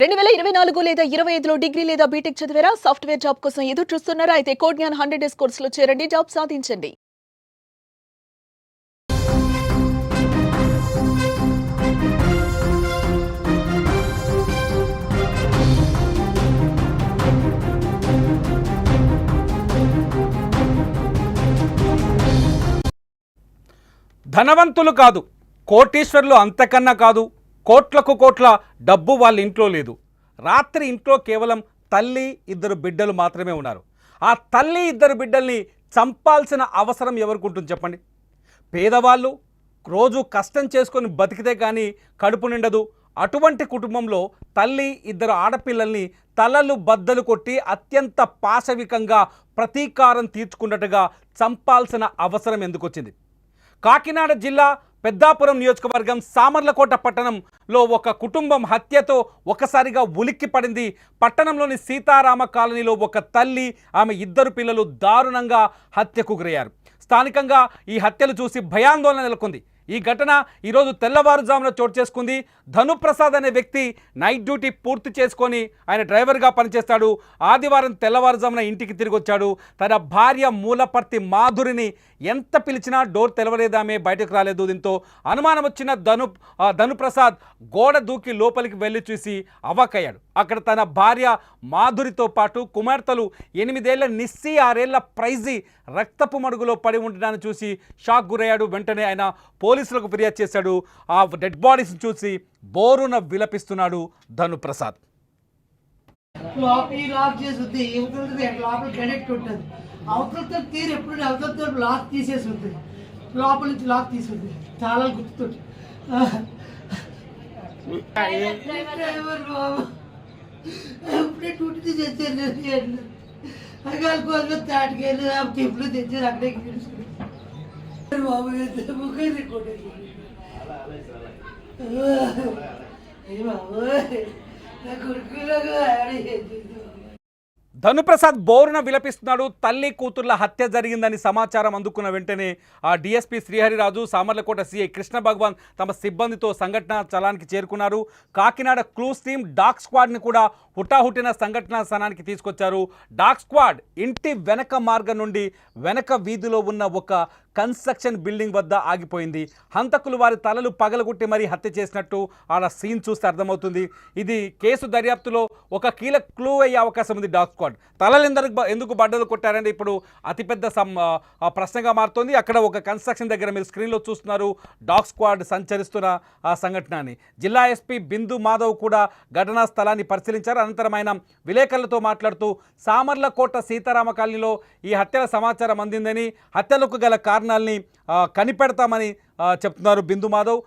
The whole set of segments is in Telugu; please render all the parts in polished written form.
2024 లేదా 25లో డిగ్రీ లేదా బీటెక్ చదివారా? సాఫ్ట్‌వేర్ జాబ్ కోసం ఎదురు చూస్తున్నారా? అయితే కోడ్‌జ్ఞాన్ 100 డేస్ కోర్సులో చేరండి, జాబ్ సాధించండి. ధనవంతులు కాదు, కోటీశ్వర్లు అంతకన్నా కాదు, కోట్లకు కోట్ల డబ్బు వాళ్ళ ఇంట్లో లేదు. రాత్రి ఇంట్లో కేవలం తల్లి, ఇద్దరు బిడ్డలు మాత్రమే ఉన్నారు. ఆ తల్లి, ఇద్దరు బిడ్డల్ని చంపాల్సిన అవసరం ఎవరికి ఉంటుంది చెప్పండి? పేదవాళ్ళు రోజు కష్టం చేసుకొని బతికితే కానీ కడుపు నిండదు. అటువంటి కుటుంబంలో తల్లి, ఇద్దరు ఆడపిల్లల్ని తలలు బద్దలు కొట్టి అత్యంత పాశవికంగా ప్రతీకారం తీర్చుకున్నట్టుగా చంపాల్సిన అవసరం ఎందుకు వచ్చింది? కాకినాడ జిల్లా పెద్దాపురం నియోజకవర్గం సామర్లకోట పట్టణంలో ఒక కుటుంబం హత్యతో ఒకసారిగా ఉలిక్కి పడింది. పట్టణంలోని సీతారామ కాలనీలో ఒక తల్లి, ఆమె ఇద్దరు పిల్లలు దారుణంగా హత్యకు గురయ్యారు. స్థానికంగా ఈ హత్యలు చూసి భయాందోళన నెలకొంది. ఈ ఘటన ఈరోజు తెల్లవారుజామున చోటు చేసుకుంది. ధనుప్రసాద్ అనే వ్యక్తి నైట్ డ్యూటీ పూర్తి చేసుకొని ఆయన డ్రైవర్గా పనిచేస్తాడు. ఆదివారం తెల్లవారుజామున ఇంటికి తిరిగి వచ్చాడు. తన భార్య మూలపర్తి మాధురిని ఎంత పిలిచినా డోర్ తెలవలేదామే, బయటకు రాలేదు. దీంతో అనుమానం వచ్చిన ధనుప్రసాద్ గోడ దూకి లోపలికి వెళ్ళి చూసి అవాక్కయ్యాడు. అక్కడ తన భార్య మాధురితో పాటు కుమార్తెలు 8 ఏళ్ల నిస్సి, 6 ఏళ్ల ప్రైజీ రక్తపు మడుగులో పడి ఉండడాన్ని చూసి షాక్ గురయ్యాడు. వెంటనే ఆయన పోలీసులకు ఫిర్యాదు చేశాడు. ఆ డెడ్ బాడీస్ చూసి బోరున విలపిస్తున్నాడు ధనుప్రసాద్. అవతలతో తీరు ఎప్పుడు అవతలతో లాక్ తీసేసి ఉంటుంది, లోపల నుంచి లాక్ తీసి ఉంటుంది చాలా గుర్తుతోటి. డ్రైవర్ బాబు ఎప్పుడే డ్యూటీ తెచ్చారు, అగాలి కోసం తాటికెళ్ళి టిప్పులు తెచ్చారు, అక్కడే బాబు ముఖం కూడా బాబు నా కొడుకులాగా ధనుప్రసాద్ బోరున విలపిస్తున్నాడు. తల్లి కూతుర్ల హత్య జరిగిందని సమాచారం అందుకున్న వెంటనే ఆ డీఎస్పీ శ్రీహరిరాజు, సామర్లకోట సిఐ కృష్ణ భగవాన్ తమ సిబ్బందితో సంఘటనా స్థలానికి చేరుకున్నారు. కాకినాడ క్లూస్ టీమ్, డాగ్ స్క్వాడ్ని కూడా హుటాహుటిన సంఘటనా స్థలానికి తీసుకొచ్చారు. డాగ్ స్క్వాడ్ ఇంటి వెనక మార్గం నుండి వెనక వీధిలో ఉన్న ఒక కన్స్ట్రక్షన్ బిల్డింగ్ వద్ద ఆగిపోయింది. హంతకులు వారి తలలు పగలగొట్టి మరీ హత్య చేసినట్టు ఆ సీన్ చూస్తే అర్థమవుతుంది. ఇది కేసు దర్యాప్తులో ఒక కీలక క్లూ అయ్యే అవకాశం ఉంది. డాగ్ స్క్వాడ్ తలలు ఎందుకు బడ్డలు కొట్టారంటే ఇప్పుడు అతిపెద్ద ప్రశ్నగా మారుతోంది. అక్కడ ఒక కన్స్ట్రక్షన్ దగ్గర మీరు స్క్రీన్లో చూస్తున్నారు డాగ్ స్క్వాడ్ సంచరిస్తున్న ఆ సంఘటనని. జిల్లా ఎస్పీ బిందు మాధవ్ కూడా ఘటనా స్థలాన్ని పరిశీలించారు. అనంతరం ఆయన విలేకరులతో మాట్లాడుతూ సామర్లకోట సీతారామ కాలనీలో ఈ హత్యల సమాచారం అందిందని, హత్యలకు గల కారణాలని కనిపెడతామని చెప్తున్నారు బిందు మాధవ్.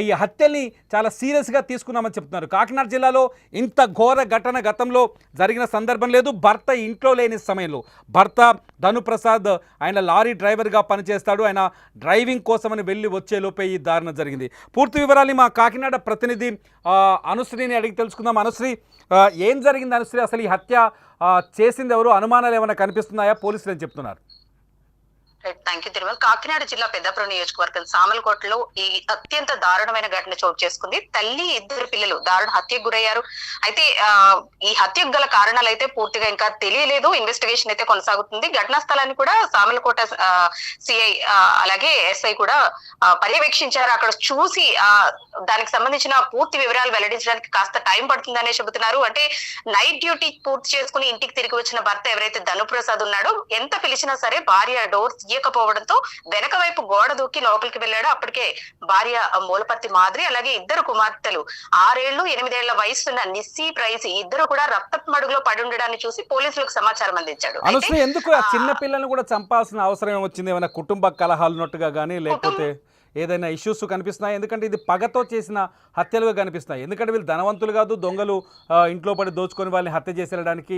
ఈ హత్యల్ని చాలా సీరియస్గా తీసుకున్నామని చెప్తున్నారు. కాకినాడ జిల్లాలో ఇంత ఘోర ఘటన గతంలో జరిగిన సందర్భం లేదు. భర్త ఇంట్లో లేని సమయంలో, భర్త ధనుప్రసాద్ ఆయన లారీ డ్రైవర్గా పనిచేస్తాడు. ఆయన డ్రైవింగ్ కోసమని వెళ్ళి వచ్చేలోపే ఈ దారుణం జరిగింది. పూర్తి వివరాలు మా కాకినాడ ప్రతినిధి అనుశ్రీని అడిగి తెలుసుకుందాం. అనుశ్రీ, ఏం జరిగింది అనుశ్రీ? అసలు ఈ హత్య చేసింది ఎవరు? అనుమానాలు ఏమైనా కనిపిస్తున్నాయా? పోలీసులు ఏం చెప్తున్నారు? Thank you Tirumala. కాకినాడ జిల్లా పెద్దాపురం నియోజకవర్గం సామర్లకోటలో ఈ అత్యంత దారుణమైన ఘటన చోటు చేసుకుంది. తల్లి, ఇద్దరు పిల్లలు దారుణ హత్యకు గురయ్యారు. అయితే ఈ హత్యకు గల కారణాలు అయితే పూర్తిగా ఇంకా తెలియలేదు. ఇన్వెస్టిగేషన్ అయితే కొనసాగుతుంది. ఘటనా స్థలాన్ని కూడా సామర్లకోట సిఐ అలాగే ఎస్ఐ కూడా పర్యవేక్షించారు. అక్కడ చూసి దానికి సంబంధించిన పూర్తి వివరాలు వెల్లడించడానికి కాస్త టైం పడుతుందనే చెబుతున్నారు. అంటే నైట్ డ్యూటీ పూర్తి చేసుకుని ఇంటికి తిరిగి వచ్చిన భర్త ఎవరైతే ధనుప్రసాద్ ఉన్నాడో, ఎంత పిలిచినా సరే భార్య డోర్ తీయకపోవడంతో వెనక వైపు గోడ దూకి లోపలికి వెళ్ళాడు. అప్పటికే భార్య మూలపర్తి మాదిరి అలాగే ఇద్దరు కుమార్తెలు 6 ఏళ్లు 8 ఏళ్ల వయసున్న నిస్సి, ప్రైజీ ఇద్దరు కూడా రక్తపు మడుగులో పడి ఉండడాన్ని చూసి పోలీసులకు సమాచారం అందించాడు. ఎందుకు చిన్న పిల్లల్ని కూడా చంపాల్సిన అవసరం ఏమొచ్చింది? ఏమైనా కుటుంబ కలహాలు ఉన్నట్టుగా కానీ, లేకపోతే ఏదైనా ఇష్యూస్ కనిపిస్తున్నాయి? ఎందుకంటే ఇది పగతో చేసిన హత్యలుగా కనిపిస్తున్నాయి. ఎందుకంటే వీళ్ళు ధనవంతులు కాదు, దొంగలు ఇంట్లో పడి దోచుకొని వాళ్ళని హత్య చేసేయడానికి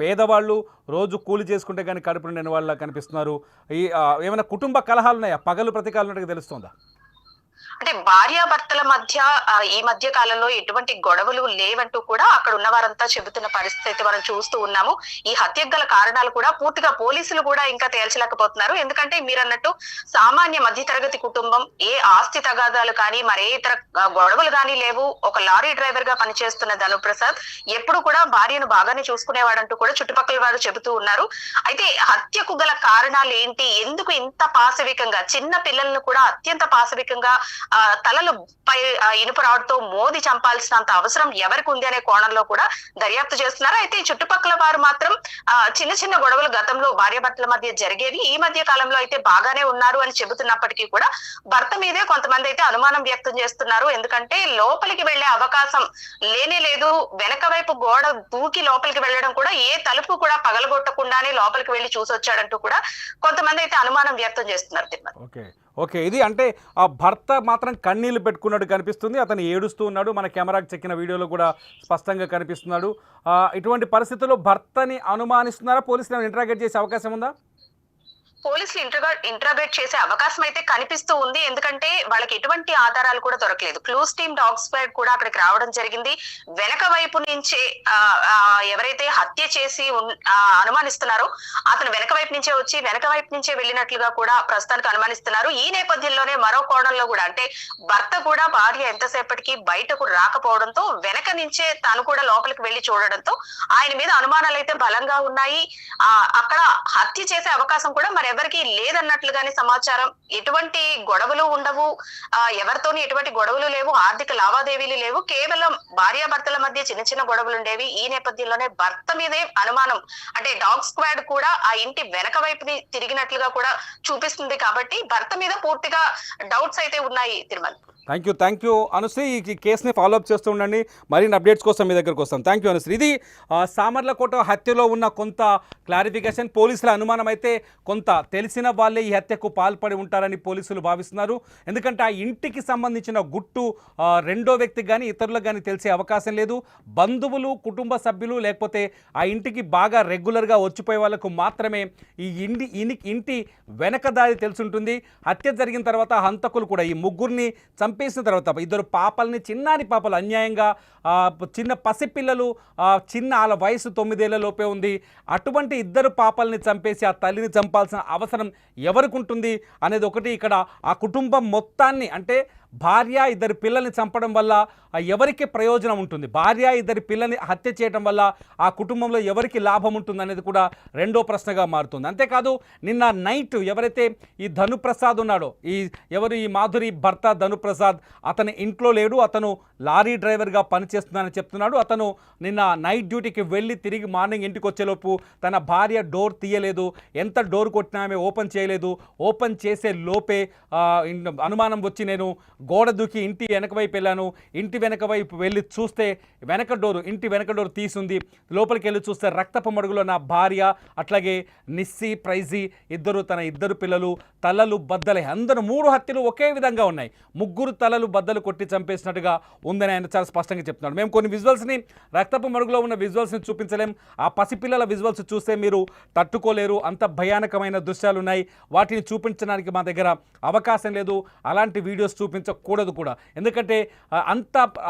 పేదవాళ్ళు రోజు కూలి చేసుకుంటే కానీ కడుపు నిండిన వాళ్ళ కనిపిస్తున్నారు. ఈ ఏమైనా కుటుంబ కలహాలు ఉన్నాయా? పగలు ప్రతీకాలు ఉన్నట్టుగా తెలుస్తుందా? అంటే భార్యాభర్తల మధ్య ఈ మధ్య కాలంలో ఎటువంటి గొడవలు లేవంటూ కూడా అక్కడ ఉన్న వారంతా చెబుతున్న పరిస్థితి అయితే మనం చూస్తూ ఉన్నాము. ఈ హత్యకు గల కారణాలు కూడా పూర్తిగా పోలీసులు కూడా ఇంకా తేల్చలేకపోతున్నారు. ఎందుకంటే మీరు అన్నట్టు సామాన్య మధ్యతరగతి కుటుంబం, ఏ ఆస్తి తగాదాలు కానీ మరే ఇతర గొడవలు కానీ లేవు. ఒక లారీ డ్రైవర్ గా పనిచేస్తున్న ధనుప్రసాద్ ఎప్పుడు కూడా భార్యను బాగానే చూసుకునేవాడంటూ కూడా చుట్టుపక్కల వారు చెబుతూ ఉన్నారు. అయితే హత్యకు గల కారణాలు ఏంటి, ఎందుకు ఇంత పాశవికంగా చిన్న పిల్లలను కూడా అత్యంత పాశవికంగా తలలు పై ఇనుప రాడ్తో మోది చంపాల్సినంత అవసరం ఎవరికి ఉంది అనే కోణంలో కూడా దర్యాప్తు చేస్తున్నారు. అయితే చుట్టుపక్కల వారు మాత్రం చిన్న చిన్న గొడవలు గతంలో భార్యాభర్తల మధ్య జరిగేవి, ఈ మధ్య కాలంలో అయితే బాగానే ఉన్నారు అని చెబుతున్నప్పటికీ కూడా భర్త మీదే కొంతమంది అయితే అనుమానం వ్యక్తం చేస్తున్నారు. ఎందుకంటే లోపలికి వెళ్లే అవకాశం లేనే లేదు. వెనక వైపు గోడ దూకి లోపలికి వెళ్ళడం కూడా, ఏ తలుపు కూడా పగలగొట్టకుండానే లోపలికి వెళ్లి చూసొచ్చాడంటూ కూడా కొంతమంది అయితే అనుమానం వ్యక్తం చేస్తున్నారు. తిరుమల ఓకే, ఇది అంటే ఆ భర్త మాత్రం కన్నీళ్లు పెట్టుకున్నట్టు కనిపిస్తుంది. అతను ఏడుస్తూ ఉన్నాడు, మన కెమెరాకి చెక్కిన వీడియోలో కూడా స్పష్టంగా కనిపిస్తున్నాడు. ఇటువంటి పరిస్థితుల్లో భర్తని అనుమానిస్తున్నారా? పోలీసులు ఇంటరాగేట్ చేసే అవకాశం ఉందా? పోలీసులు ఇంట్రాగేట్ చేసే అవకాశం అయితే కనిపిస్తూ ఉంది. ఎందుకంటే వాళ్ళకి ఎటువంటి ఆధారాలు కూడా దొరకలేదు. క్లూస్ టీమ్ డాగ్ స్క్వాడ్ కూడా అక్కడికి రావడం జరిగింది. వెనక వైపు నుంచే ఎవరైతే హత్య చేసి అనుమానిస్తున్నారో అతను వెనక వైపు నుంచే వచ్చి వెనక వైపు నుంచే వెళ్ళినట్లుగా కూడా ప్రస్తుతానికి అనుమానిస్తున్నారు. ఈ నేపథ్యంలోనే మరో కోణంలో కూడా, అంటే భర్త కూడా భార్య ఎంతసేపటికి బయటకు రాకపోవడంతో వెనక నుంచే తను కూడా లోపలికి వెళ్లి చూడడంతో ఆయన మీద అనుమానాలు అయితే బలంగా ఉన్నాయి. అక్కడ హత్య చేసే అవకాశం కూడా మరి ఎవరికి లేదన్నట్లుగానే సమాచారం. ఎటువంటి గొడవలు ఉండవు, ఎవరితోని ఎటువంటి గొడవలు లేవు, ఆర్థిక లావాదేవీలు లేవు, కేవలం భార్యాభర్తల మధ్య చిన్న చిన్న గొడవలు ఉండేవి. ఈ నేపథ్యంలోనే భర్త మీదే అనుమానం, అంటే డాగ్ స్క్వాడ్ కూడా ఆ ఇంటి వెనక వైపుని తిరిగినట్లుగా కూడా చూపిస్తుంది. కాబట్టి భర్త మీద పూర్తిగా డౌట్స్ అయితే ఉన్నాయి. Tirumala, thank you Anusri. ఈ కేసుని ఫాలోఅప్ చేస్తూ ఉండండి. మరిన్ని అప్డేట్స్ కోసం మీ దగ్గరకు వస్తాం. Thank you Anusri. ఇది సామర్లకోట హత్యలో ఉన్న కొంత క్లారిఫికేషన్. పోలీసుల అనుమానం అయితే కొంత తెలిసిన వాళ్ళే ఈ హత్యకు పాల్పడి ఉంటారని పోలీసులు భావిస్తున్నారు. ఎందుకంటే ఆ ఇంటికి సంబంధించిన గుట్టు రెండో వ్యక్తికి కానీ ఇతరులకు కానీ తెలిసే అవకాశం లేదు. బంధువులు, కుటుంబ సభ్యులు, లేకపోతే ఆ ఇంటికి బాగా రెగ్యులర్గా వచ్చిపోయే వాళ్ళకు మాత్రమే ఈ ఇంటి వెనక దారి తెలుసుంటుంది. హత్య జరిగిన తర్వాత హంతకులు కూడా ఈ ముగ్గురిని చంపేసిన తర్వాత ఇద్దరు పాపల్ని, చిన్నారి పాపలు అన్యాయంగా, చిన్న పసిపిల్లలు, చిన్న వాళ్ళ వయసు 9 ఏళ్ల లోపే ఉంది. అటువంటి ఇద్దరు పాపల్ని చంపేసి ఆ తల్లిని చంపాల్సిన అవసరం ఎవరికి ఉంటుంది అనేది ఒకటి. ఇక్కడ ఆ కుటుంబం మొత్తాన్ని, అంటే భార్య ఇద్దరు పిల్లల్ని చంపడం వల్ల ఎవరికి ప్రయోజనం ఉంటుంది, భార్య ఇద్దరి పిల్లల్ని హత్య చేయడం వల్ల ఆ కుటుంబంలో ఎవరికి లాభం ఉంటుంది అనేది కూడా రెండో ప్రశ్నగా మారుతుంది. అంతేకాదు నిన్న నైట్ ఎవరైతే ఈ ధనుప్రసాద్ ఉన్నాడో, ఈ మాధురి భర్త ధనుప్రసాద్, అతని ఇంట్లో లేడు, అతను లారీ డ్రైవర్గా పనిచేస్తున్నానని చెప్తున్నాడు. అతను నిన్న నైట్ డ్యూటీకి వెళ్ళి తిరిగి మార్నింగ్ ఇంటికి వచ్చేలోపు తన భార్య డోర్ తీయలేదు, ఎంత డోర్ కొట్టినా ఆమె ఓపెన్ చేయలేదు. ఓపెన్ చేసే లోపే అనుమానం వచ్చి నేను గోడ దూకి ఇంటి వెనక వైపు వెళ్ళాను. ఇంటి వెనక వైపు వెళ్ళి చూస్తే ఇంటి వెనక డోర్ తీసుంది. లోపలికి వెళ్ళి చూస్తే రక్తపు మడుగులో నా భార్య, అట్లాగే నిస్సి, ప్రైజీ తన ఇద్దరు పిల్లలు తలలు బద్దలై, అందరూ 3 హత్యలు ఒకే విధంగా ఉన్నాయి. ముగ్గురు తలలు బద్దలు కొట్టి చంపేసినట్టుగా ఉందని ఆయన చాలా స్పష్టంగా చెప్తున్నాడు. మేము కొన్ని విజువల్స్ని, రక్తపు మడుగులో ఉన్న విజువల్స్ని చూపించలేం. ఆ పసిపిల్లల విజువల్స్ చూస్తే మీరు తట్టుకోలేరు, అంత భయానకమైన దృశ్యాలు ఉన్నాయి. వాటిని చూపించడానికి మా దగ్గర అవకాశం లేదు. అలాంటి వీడియోస్ చూపించకూడదు కూడా. ఎందుకంటే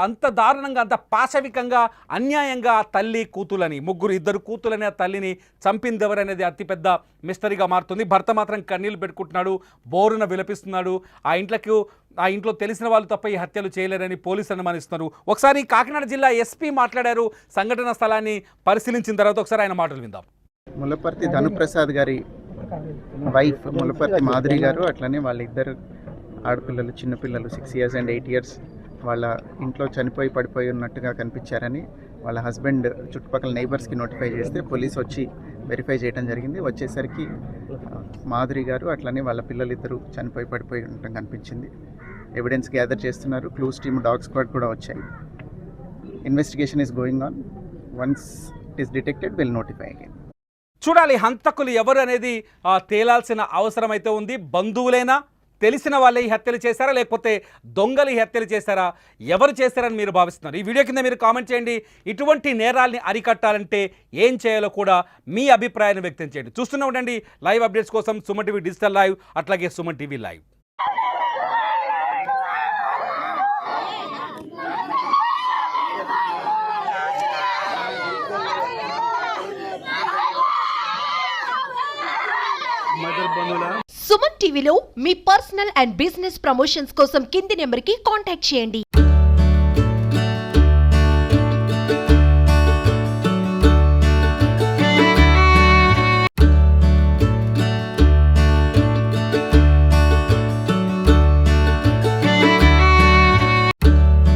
అంత దారుణంగా, అంత పాశవికంగా, అన్యాయంగా తల్లి కూతులని, ఇద్దరు కూతులని ఆ తల్లిని చంపింది ఎవరనేది అతిపెద్ద మిస్టరీగా మారుతుంది. భర్త మాత్రం కన్నీళ్లు పెట్టుకుంటున్నాడు, బోరున విలపిస్తున్నాడు. ఆ ఇంట్లో తెలిసిన వాళ్ళు తప్ప ఈ హత్యలు చేయలేరని పోలీసులు అనుమానిస్తున్నారు. ఒకసారి కాకినాడ జిల్లా ఎస్పీ మాట్లాడారు. సంఘటన స్థలాన్ని పరిశీలించిన తర్వాత ఒకసారి ఆయన మాటలు విందాం. ములపర్తి ధనుప్రసాద్ గారి వైఫ్ ములపర్తి మాధురి గారు, అట్లనే వాళ్ళ ఇద్దరు ఆడపిల్లలు, చిన్నపిల్లలు 6 years and 8 years వాళ్ళ ఇంట్లో చనిపోయి పడిపోయి ఉన్నట్టుగా కనిపించారని వాళ్ళ హస్బెండ్ చుట్టుపక్కల నైబర్స్కి నోటిఫై చేస్తే పోలీస్ వచ్చి వెరిఫై చేయడం జరిగింది. వచ్చేసరికి మాధురి గారు అట్లనే వాళ్ళ పిల్లలు ఇద్దరు చనిపోయి పడిపోయి ఉండటం కనిపించింది. ఎవిడెన్స్ గ్యాదర్ చేస్తున్నారు. క్లూస్ టీమ్, డాగ్ స్క్వాడ్ కూడా వచ్చాయి. Investigation is going on. Once it is detected will notify again. చూడాలి హంతకులు ఎవరు అనేది తేలాల్సిన అవసరం అయితే ఉంది. బంధువులైనా, తెలిసిన వాళ్ళే ఈ హత్యలు చేశారా, లేకపోతే దొంగలు ఈ హత్యలు చేశారా, ఎవరు చేశారని మీరు భావిస్తున్నారు? ఈ వీడియో కింద మీరు కామెంట్ చేయండి. ఇటువంటి నేరాల్ని అరికట్టాలంటే ఏం చేయాలో కూడా మీ అభిప్రాయాన్ని వ్యక్తం చేయండి. చూస్తూనే ఉండండి లైవ్ అప్డేట్స్ కోసం సుమన్ టీవీ డిజిటల్ లైవ్, అట్లాగే సుమన్ టీవీ లైవ్. సుమన్ టీవీలో మీ పర్సనల్ అండ్ బిజినెస్ ప్రమోషన్స్ కోసం కింది నెంబర్కి కాంటాక్ట్ చేయండి.